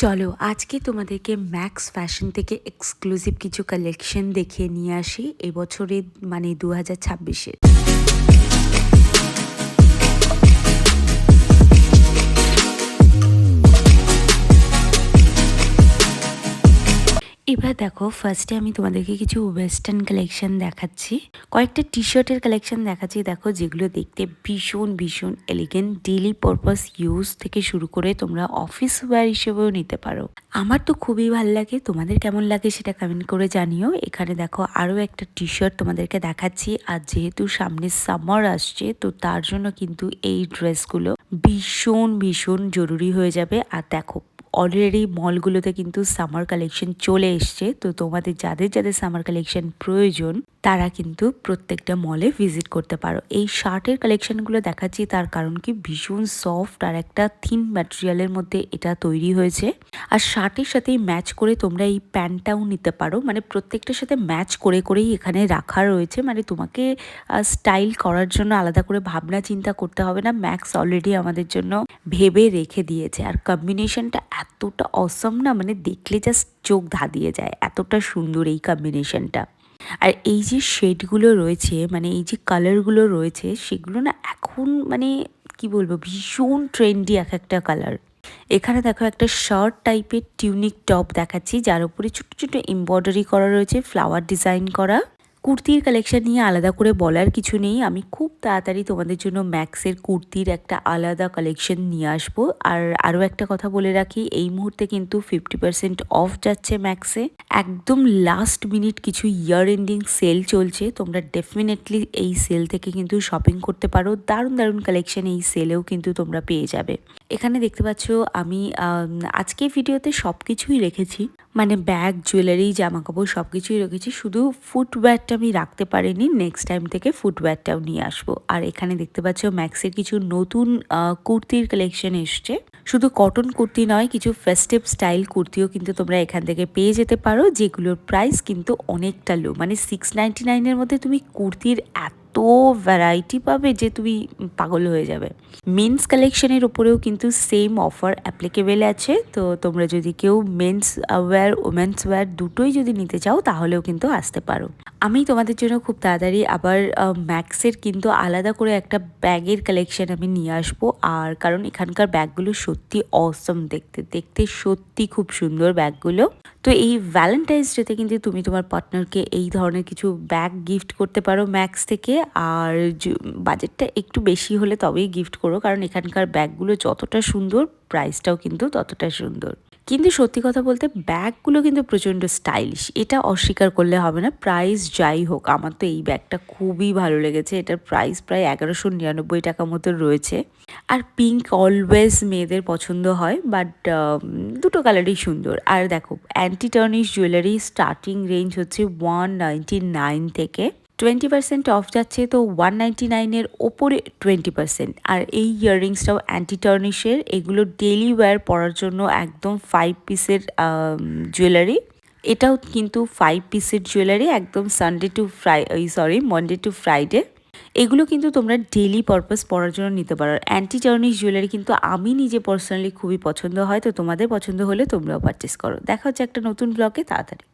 চলো আজকে তোমাদেরকে ম্যাক্স ফ্যাশন থেকে এক্সক্লুসিভ কিছু কালেকশন দেখিয়ে নিয়ে আসি এবছরের মানে 2026-এর। এবার দেখো ফার্স্টে আমি তোমাদেরকে কিছু ওয়েস্টার্ন কালেকশন দেখাচ্ছি, কয়েকটা টি শার্টের কালেকশন দেখাচ্ছি। দেখো যেগুলো দেখতে ভীষণ ভীষণ এলিগেন্ট, ডেইলি পারপাস ইউজ থেকে শুরু করে তোমরা অফিস ওয়্যার হিসেবেও নিতে পারো। আমার তো খুবই ভালো লাগে, তোমাদের কেমন লাগে সেটা কমেন্ট করে জানিও। এখানে দেখো আরও একটা টি শার্ট তোমাদেরকে দেখাচ্ছি। আর যেহেতু সামনে সামার আসছে তো তার জন্য কিন্তু এই ড্রেসগুলো ভীষণ ভীষণ জরুরি হয়ে যাবে। আর দেখো অলরেডি মলগুলোতে কিন্তু সামার কালেকশন চলে এসছে, তো তোমাদের যাদের যাদের সামার কালেকশন প্রয়োজন তারা কিন্তু প্রত্যেকটা মলে ভিজিট করতে পারো। এই শার্টের কালেকশনগুলো দেখাচ্ছি তার কারণ কি ভীষণ সফট আর একটা থিন ম্যাটেরিয়ালের মধ্যে এটা তৈরি হয়েছে। আর শার্টের সাথেই ম্যাচ করে তোমরা এই প্যান্টটাও নিতে পারো, মানে প্রত্যেকটার সাথে ম্যাচ করে করেই এখানে রাখা রয়েছে। মানে তোমাকে স্টাইল করার জন্য আলাদা করে ভাবনা চিন্তা করতে হবে না, ম্যাক্স অলরেডি আমাদের জন্য ভেবে রেখে দিয়েছে। আর কম্বিনেশনটা এতটা অসম না, মানে দেখলে জাস্ট চোখ ধাঁধিয়ে যায়, এতটা সুন্দর এই কম্বিনেশনটা। আর এই যে শেডগুলো রয়েছে, মানে এই যে কালারগুলো রয়েছে সেগুলো না এখন মানে কি বলবো ভীষণ ট্রেন্ডি এক একটা কালার। এখানে দেখো একটা শর্ট টাইপের টিউনিক টপ দেখাচ্ছি যার উপরে ছোট ছোট এমব্রয়ডারি করা রয়েছে, ফ্লাওয়ার ডিজাইন করা। কুর্তির কালেকশন নিয়ে আলাদা করে বলার কিছু নেই, আমি খুব তাড়াতাড়ি তোমাদের জন্য ম্যাক্সের কুর্তির একটা আলাদা কালেকশন নিয়ে আসবো। আর আরও একটা কথা বলে রাখি, এই মুহূর্তে কিন্তু 50% অফ যাচ্ছে ম্যাক্সে, একদম লাস্ট মিনিট কিছু ইয়ার এন্ডিং সেল চলছে। তোমরা ডেফিনেটলি এই সেল থেকে কিন্তু শপিং করতে পারো, দারুণ দারুণ কালেকশন এই সেলেও কিন্তু তোমরা পেয়ে যাবে। এখানে দেখতে পাচ্ছ আমি আজকে ভিডিওতে সব কিছুই রেখেছি, মানে ব্যাগ, জুয়েলারি, জামা কাপড় সব কিছুই রেখেছি, শুধু ফুটওয়্যারটা আমি রাখতে পারিনি, নেক্সট টাইম থেকে ফুটওয়্যারটাও নিয়ে আসবো। আর এখানে দেখতে পাচ্ছ ম্যাক্সের কিছু নতুন কুর্তির কালেকশন এসছে, শুধু কটন কুর্তি নয়, কিছু ফেস্টিভ স্টাইল কুর্তিও কিন্তু তোমরা এখান থেকে পেয়ে যেতে পারো, যেগুলোর প্রাইস কিন্তু অনেকটা লো। মানে 699-এর মধ্যে তুমি কুর্তির এত ভ্যারাইটি পাবে যে তুমি পাগল হয়ে যাবে। মেন্স কালেকশনের উপরেও কিন্তু সেম অফার অ্যাপ্লিকেবেল আছে, তো তোমরা যদি কেউ মেন্স ওয়্যার ওমেন্স ওয়্যার দুটোই যদি নিতে চাও তাহলেও কিন্তু আসতে পারো। আমি তোমাদের জন্য খুব তাড়াতাড়ি আবার ম্যাক্সের কিন্তু আলাদা করে একটা ব্যাগের কালেকশন আমি নিয়ে আসবো। আর কারণ এখানকার ব্যাগগুলো সত্যি অসম, দেখতে দেখতে সত্যি খুব সুন্দর ব্যাগগুলো। তো এই ভ্যালেন্টাইন্স ডেতে কিন্তু তুমি তোমার পার্টনারকে এই ধরনের কিছু ব্যাগ গিফট করতে পারো ম্যাক্স থেকে। আর বাজেটটা একটু বেশি হলে তবেই গিফট করো, কারণ এখানকার ব্যাগগুলো যতটা সুন্দর প্রাইসটাও কিন্তু ততটা সুন্দর। কিন্তু সত্যি কথা বলতে ব্যাগগুলো কিন্তু প্রচণ্ড স্টাইলিশ, এটা অস্বীকার করলে হবে না। প্রাইস যাই হোক, আমার তো এই ব্যাগটা খুবই ভালো লেগেছে, এটার প্রাইস প্রায় 1199 টাকা মতো রয়েছে। আর পিঙ্ক অলওয়েজ মেয়েদের পছন্দ হয়, বাট দুটো কালারই সুন্দর। আর দেখো anti tarnish jewellery starting range হচ্ছে 199 থেকে 20% অফ যাচ্ছে, তো 199-এর ওপরে 20%। আর এই ইয়াররিংসটাও অ্যান্টি টার্নিশের, এগুলো ডেইলি ওয়্যার পরার জন্য একদম 5 পিসের জুয়েলারি। এটাও কিন্তু 5 পিসের জুয়েলারি, একদম মনডে টু ফ্রাইডে। এগুলো কিন্তু তোমরা ডেইলি পারপাস পরার জন্য নিতে পারো। অ্যান্টি টার্নিশ জুয়েলারি কিন্তু আমি নিজে পার্সোনালি খুবই পছন্দ হয়, তো তোমাদের পছন্দ হলে তোমরাও পারচেস করো। দেখা হচ্ছে একটা নতুন ব্লগে তাড়াতাড়ি।